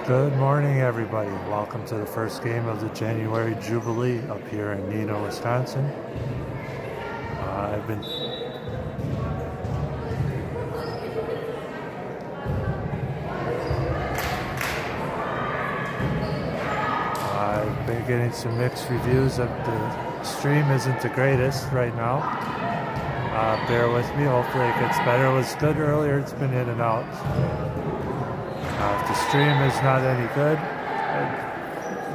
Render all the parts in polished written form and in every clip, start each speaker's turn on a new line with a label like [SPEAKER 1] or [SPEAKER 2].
[SPEAKER 1] Good morning, everybody. Welcome to the first game of the January Jubilee up here in Neenah, Wisconsin. I've been getting some mixed reviews. The stream isn't the greatest right now. Bear with me. Hopefully it gets better. It was good earlier. It's been in and out. If the stream is not any good,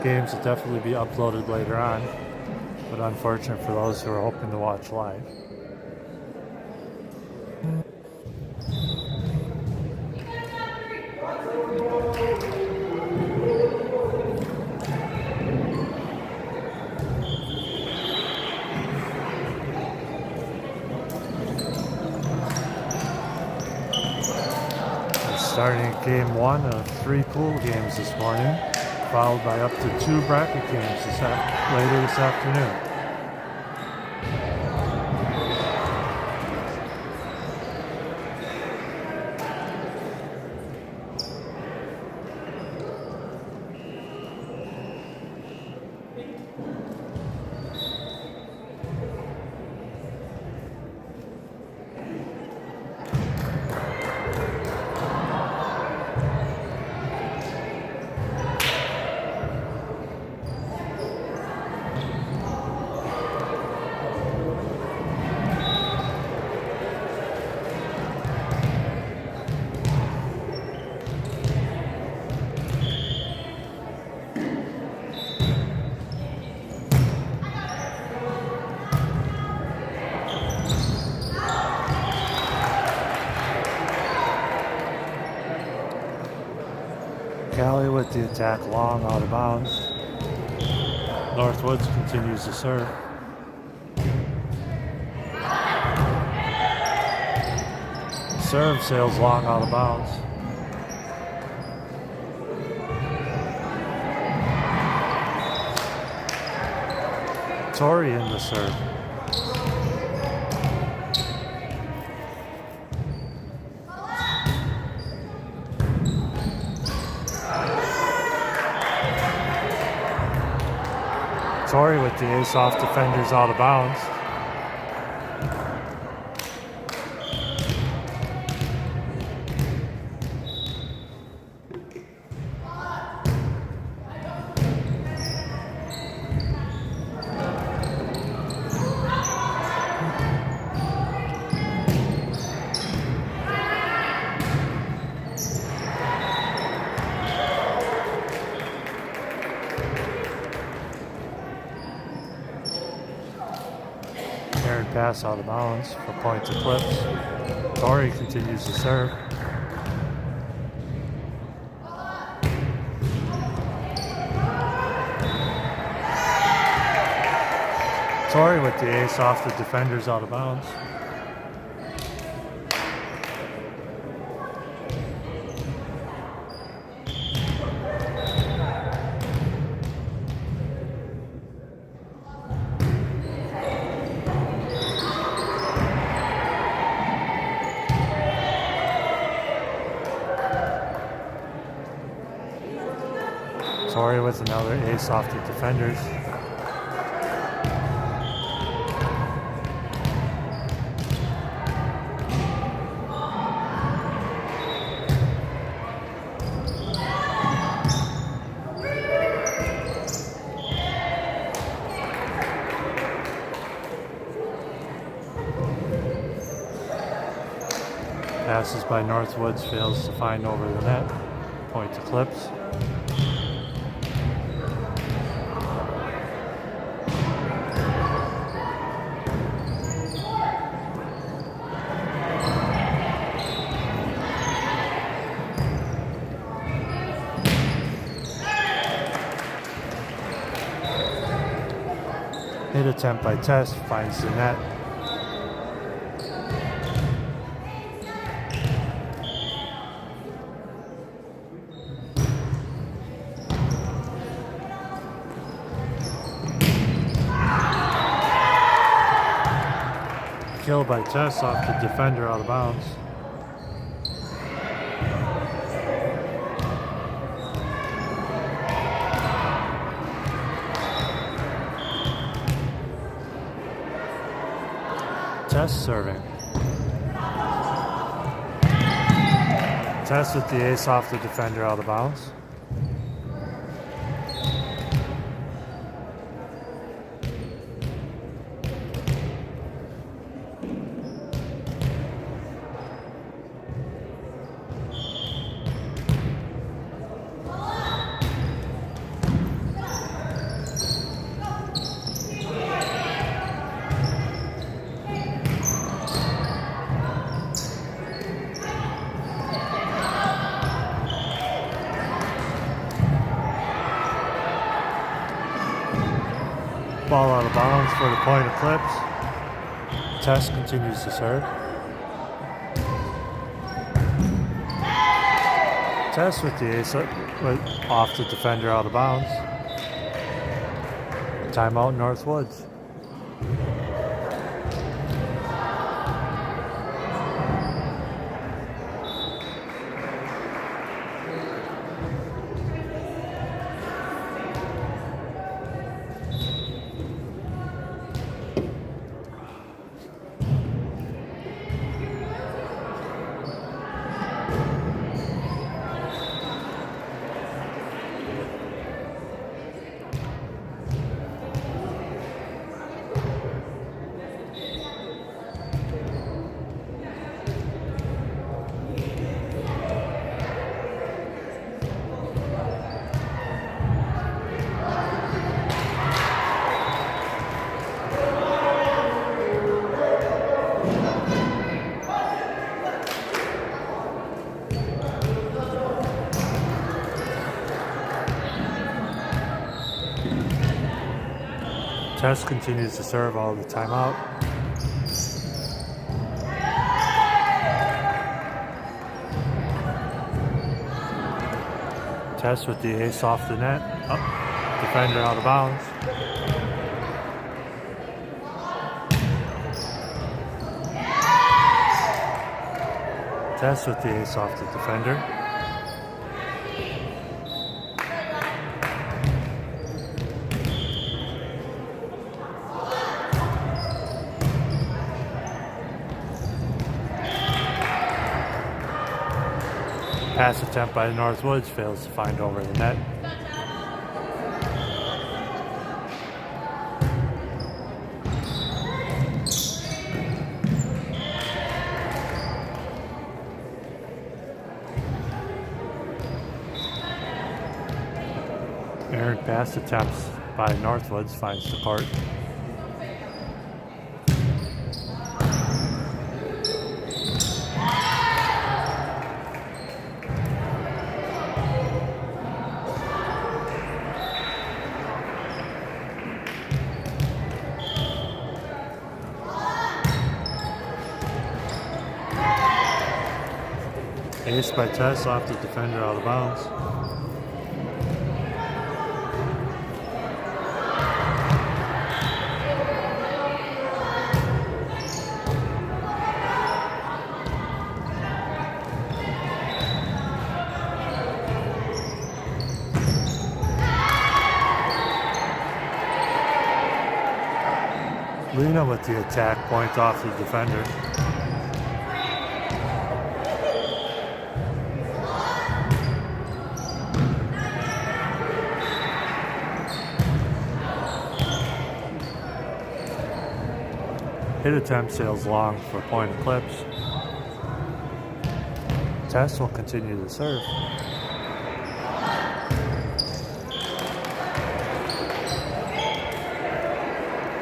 [SPEAKER 1] games will definitely be uploaded later on, but unfortunate for those who are hoping to watch live. Starting game one of 3 pool games this morning, followed by up to 2 bracket games later this afternoon. Callie with the attack long out of bounds. Northwoods continues to serve. Serve sails long out of bounds. Tori in the serve. Tori with the ace off defenders out of bounds. Pass out of bounds for point to Clips. Tori continues to serve. Tori with the ace off the defenders out of bounds. Tori with another ace off the defenders. Passes by Northwoods, fails to find over the net. Point to Clips. Hit attempt by Tess, finds the net. Kill by Tess off the defender out of bounds. Test serving. Test with the ace off the defender out of bounds. Ball out of bounds for the point eclipse. Test continues to serve. Test with the ace off the defender out of bounds. Timeout Northwoods. Test continues to serve all the timeout. Test with the ace off the net. Up. Defender out of bounds. Test with the ace off the defender. Pass attempt by Northwoods fails to find over the net. Errant pass attempts by Northwoods finds the court. Ace by Tess off the defender out of bounds. Lena with the attack point off the defender. Hit attempt sails long for point eclipse. Test will continue to serve.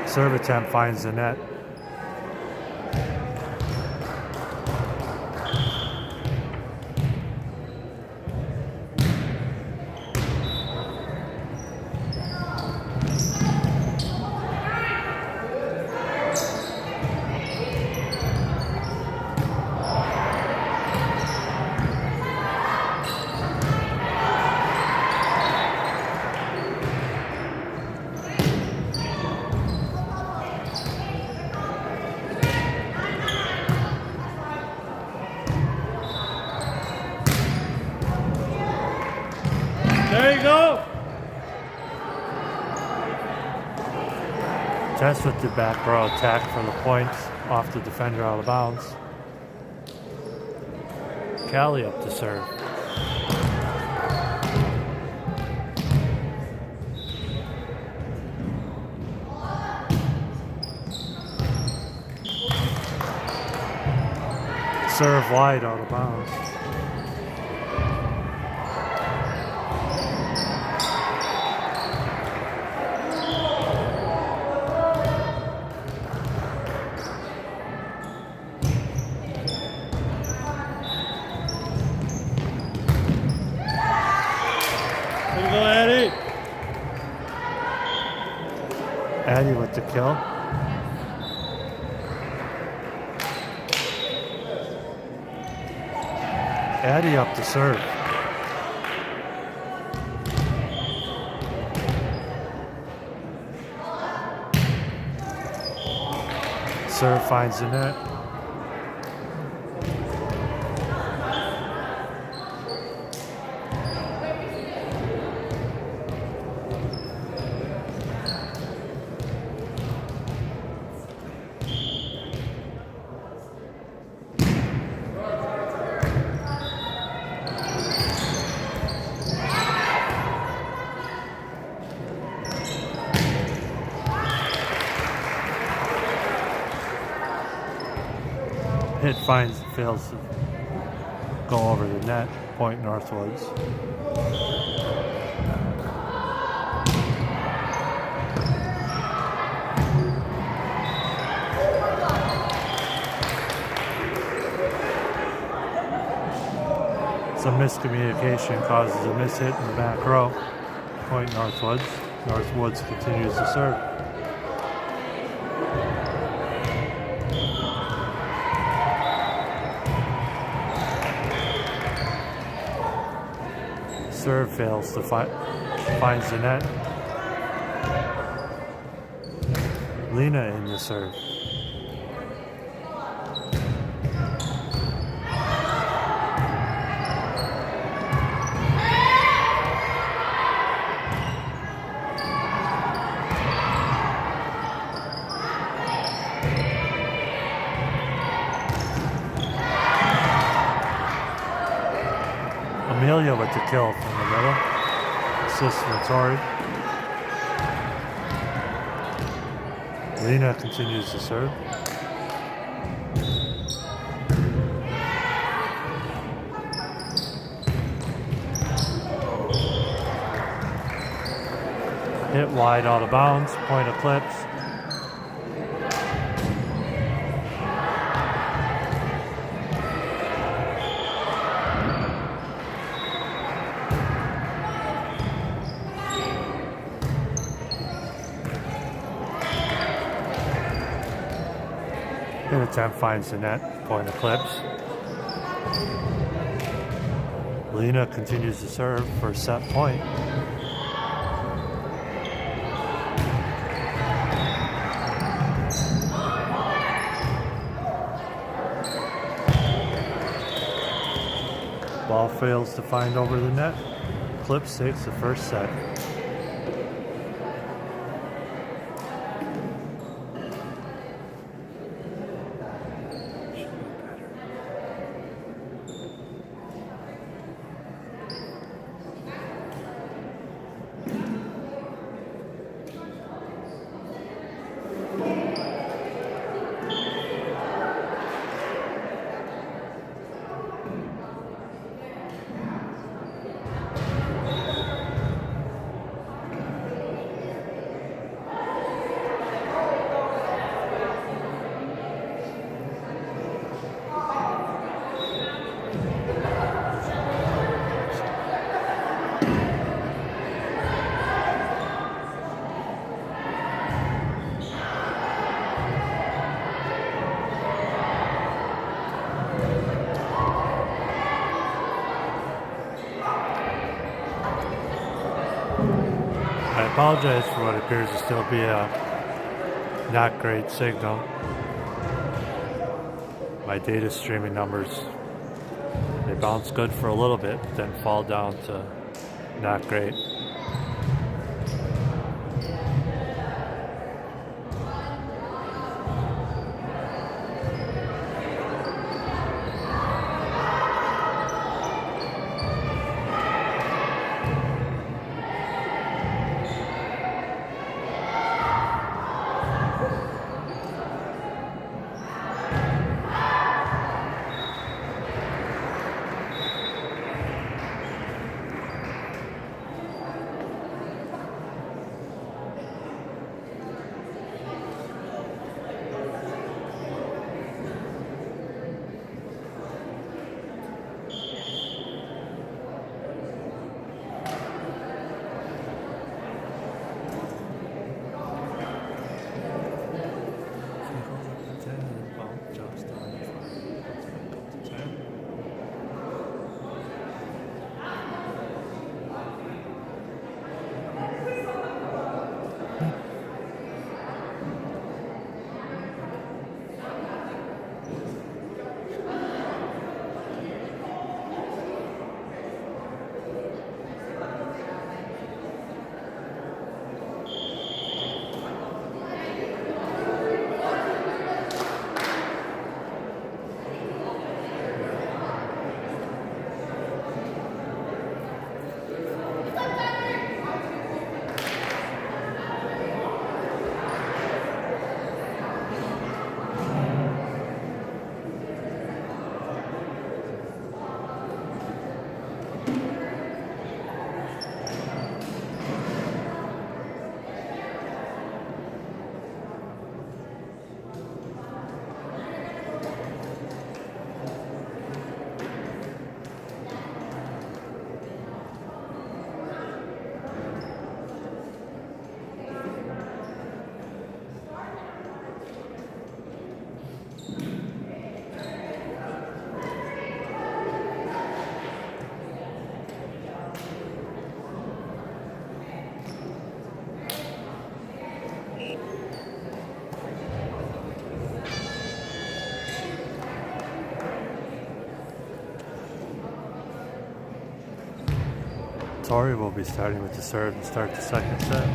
[SPEAKER 1] Serve attempt finds the net.
[SPEAKER 2] There you go.
[SPEAKER 1] Test with the back row attack for the points off the defender out of bounds. Callie up to serve. Serve wide out of bounds.
[SPEAKER 2] Here you go, Eddie.
[SPEAKER 1] Addie with the kill. Addie up to serve. Serve finds the net. Hit fails to go over the net, point Northwoods. Some miscommunication causes a mishit in the back row, point Northwoods. Northwoods continues to serve. Serve fails to finds the net. Lena in the serve. Amelia with the kill from the middle. Assist from Tori. Lena continues to serve. Hit wide out of bounds, point Eclipse. Hit attempt finds the net, point Eclipse. Lena continues to serve for a set point. Ball fails to find over the net. Eclipse takes the first set. I apologize for what appears to still be a not great signal. My data streaming numbers, they bounce good for a little bit, then fall down to not great. Tori will be starting with the serve to start the second set.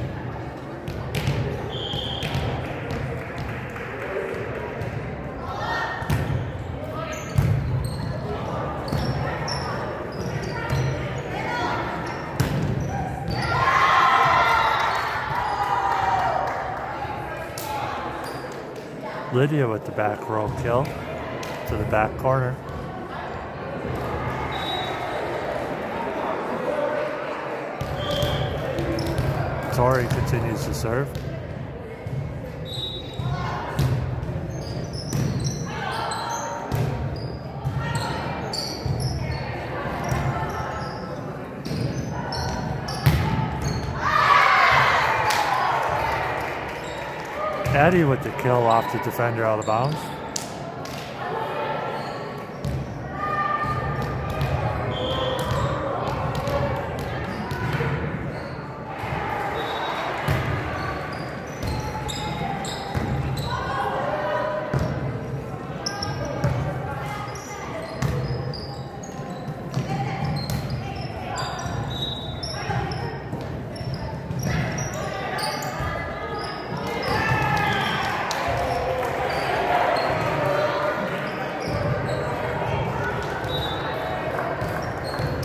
[SPEAKER 1] Lydia with the back row kill to the back corner. Tori continues to serve. Addie with the kill off the defender out of bounds.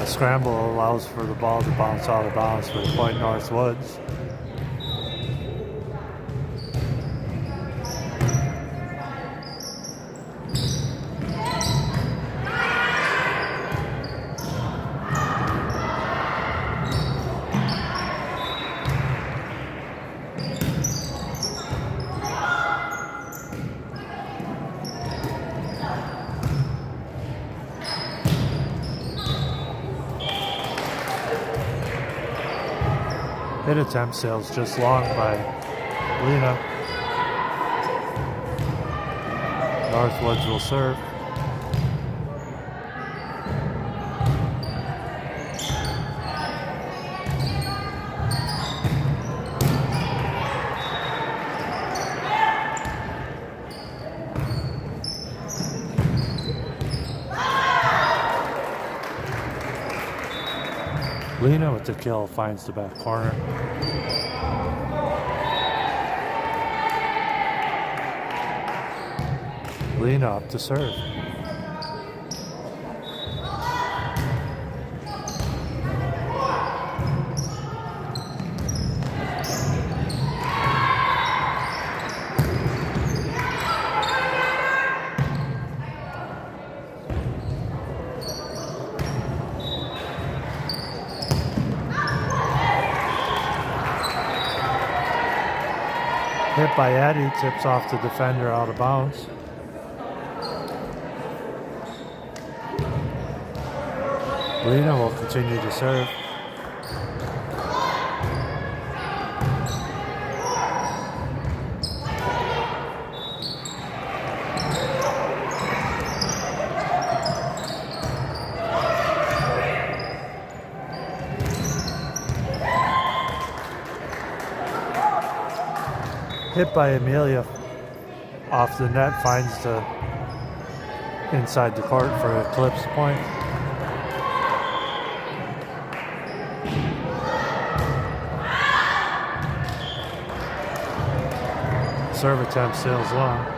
[SPEAKER 1] Scramble allows for the ball to bounce out of bounds for the Point North Woods. Hit attempt sails just long by Lena. Northwoods will serve. Lena with the kill finds the back corner. Lena up to serve. Hit by Addie, tips off the defender out of bounds. Lena will continue to serve. Hit by Amelia off the net, finds the inside the court for Eclipse point. Serve attempt sails long.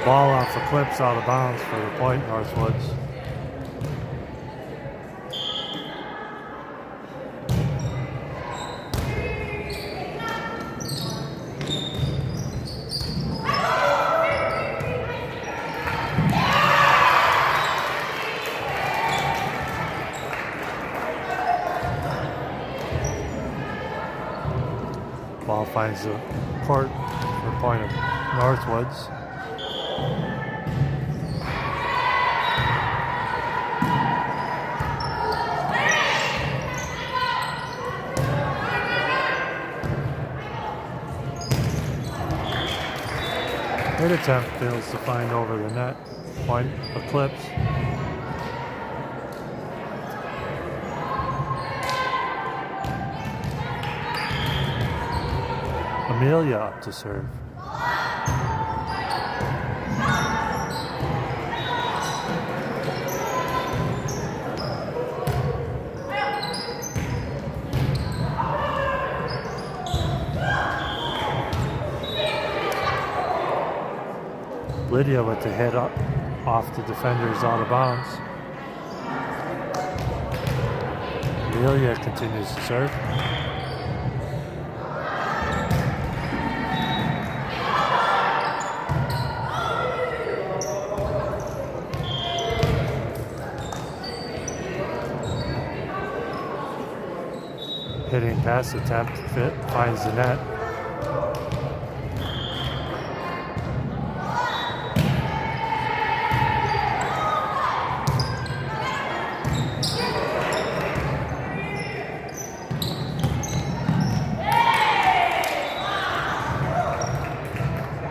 [SPEAKER 1] Ball off Eclipse out of bounds for the Point Northwoods. Ball finds the court for Point of Northwoods. Hit attempt fails to find over the net. Point Eclipse. Amelia up to serve. Lydia with the hit up off the defenders out of bounds. Amelia continues to serve. Hitting pass attempt, finds the net.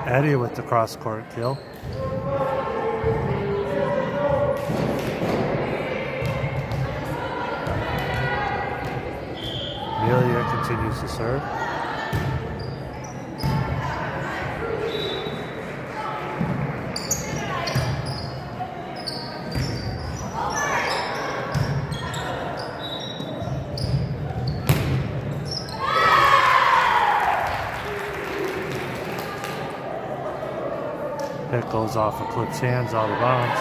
[SPEAKER 1] Eddie with the cross-court kill. Amelia continues to serve. Hit goes off Eclipse hands out of bounds.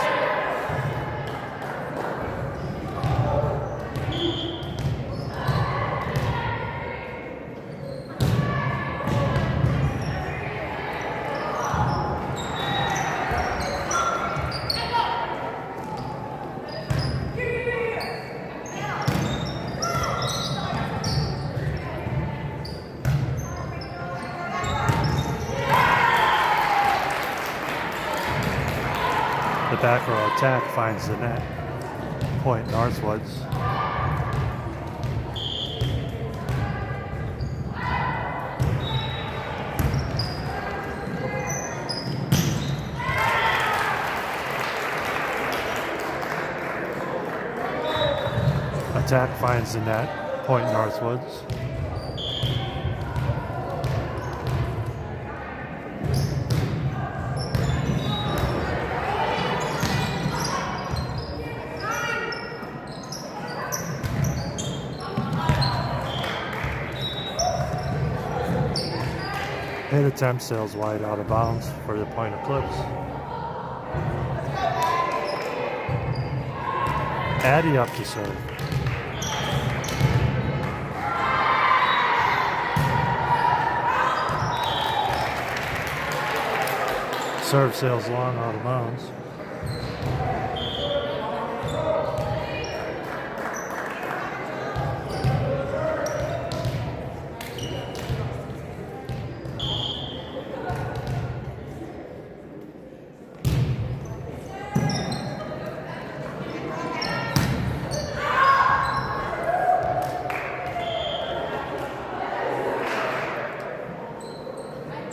[SPEAKER 1] The back row attack finds the net. Point Northwoods. Attack finds the net. Point Northwoods. Hit attempt sails wide out of bounds for the Point Eclipse. Addie up to serve. Serve sails long out of bounds.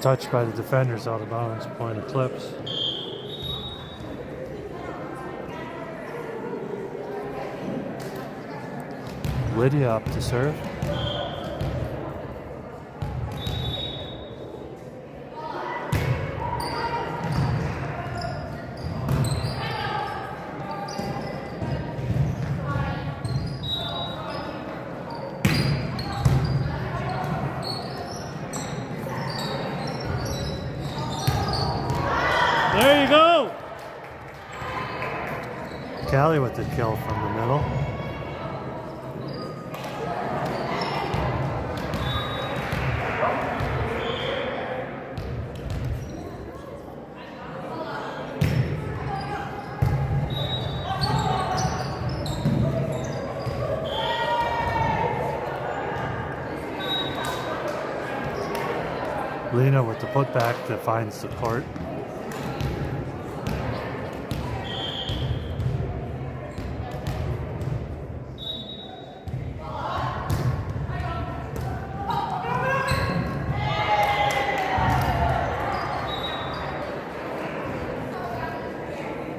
[SPEAKER 1] Touched by the defenders out of bounds, Point Eclipse. Lydia up to serve.
[SPEAKER 2] There you go.
[SPEAKER 1] Callie with the kill from the middle. Lena with the putback that finds the court.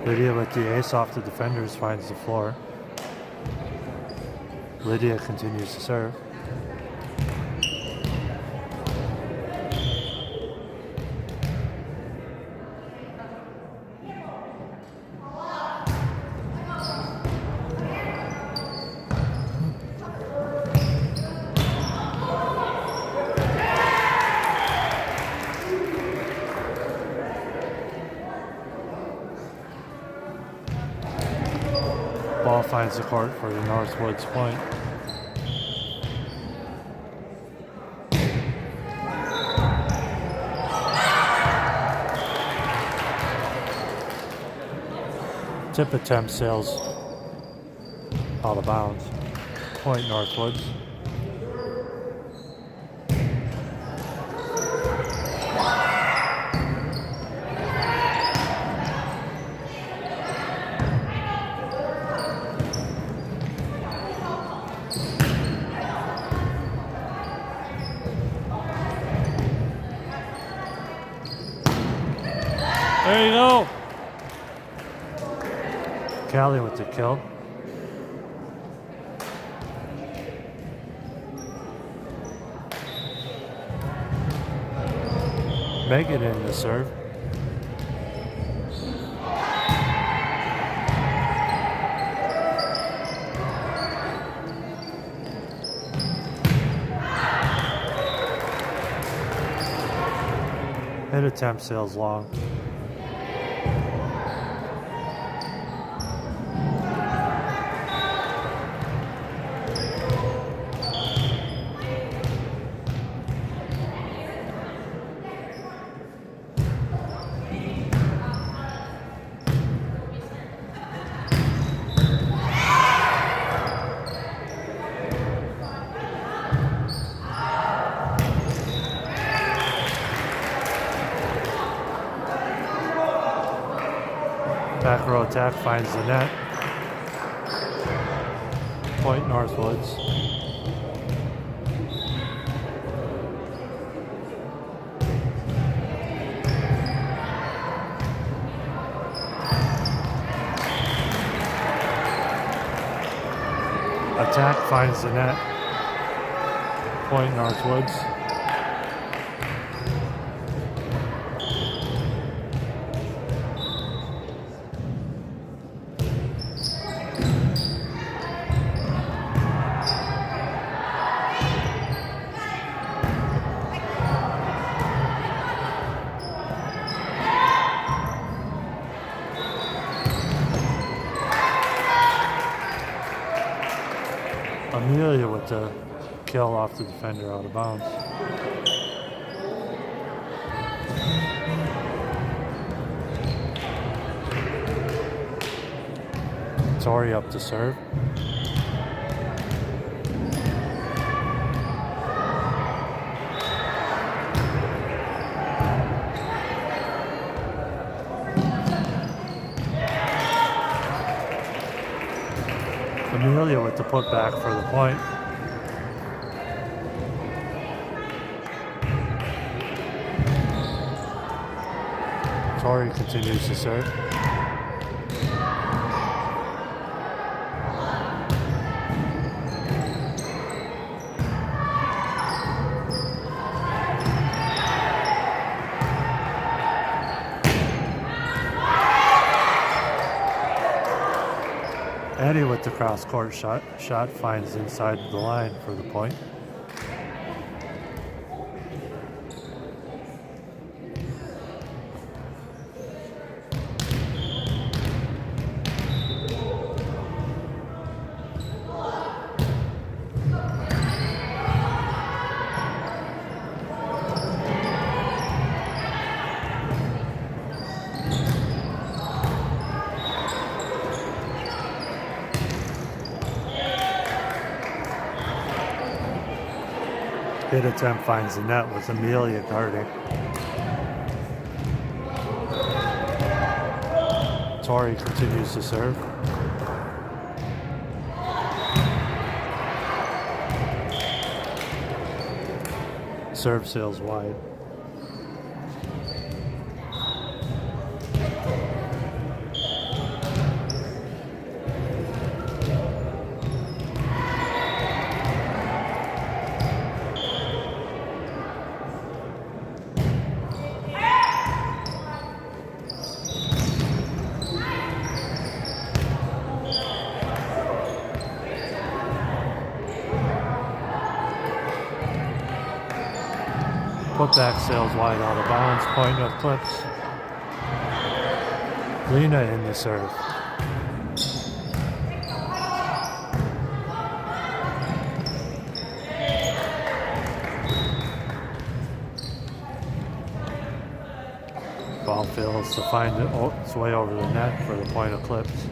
[SPEAKER 1] Lydia with the ace off the defenders finds the floor. Lydia continues to serve. Ball finds the court for the Northwoods point. Tip attempt sails out of bounds. Point Northwoods.
[SPEAKER 2] There you go.
[SPEAKER 1] Callie with the kill. Megan in the serve. Hit attempt sails long. Back row attack finds the net. Point Northwoods. Attack finds the net. Point Northwoods. Amelia with the kill off the defender out of bounds. Tori up to serve. Amelia with the putback for the point. Tori continues to serve. Eddie with the cross court shot finds inside the line for the point. Hit attempt finds the net with Amelia guarding. Tori continues to serve. Serve sails wide. putback sails wide out of bounds, point of Clips. Lena in the serve. Ball fails to find its way over the net for the point of Clips.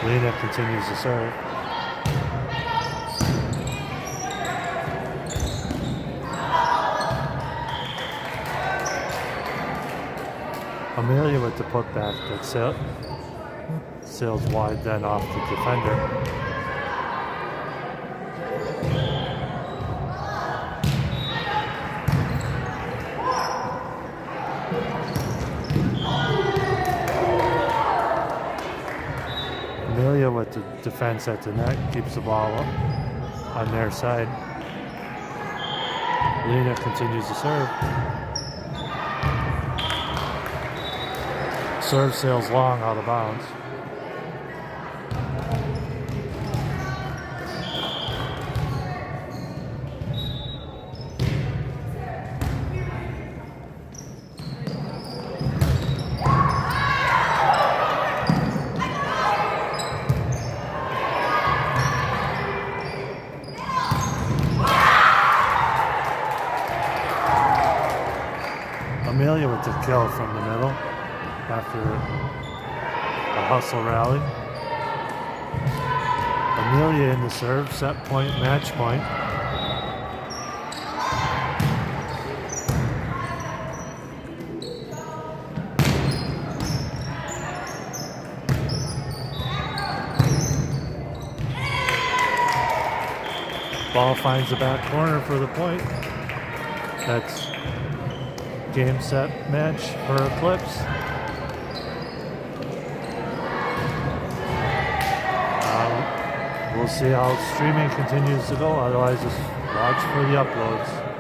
[SPEAKER 1] Lena continues to serve. Amelia with the putback that sails wide, then off the defender. Amelia with the defense at the net keeps the ball up on their side. Lena continues to serve. Serve sails long out of bounds. Amelia with the kill from the middle after a hustle rally. Amelia in the serve, set point, match point. Ball finds the back corner for the point. That's game, set, match for Eclipse. We'll see how streaming continues to go. Otherwise, just watch for the uploads.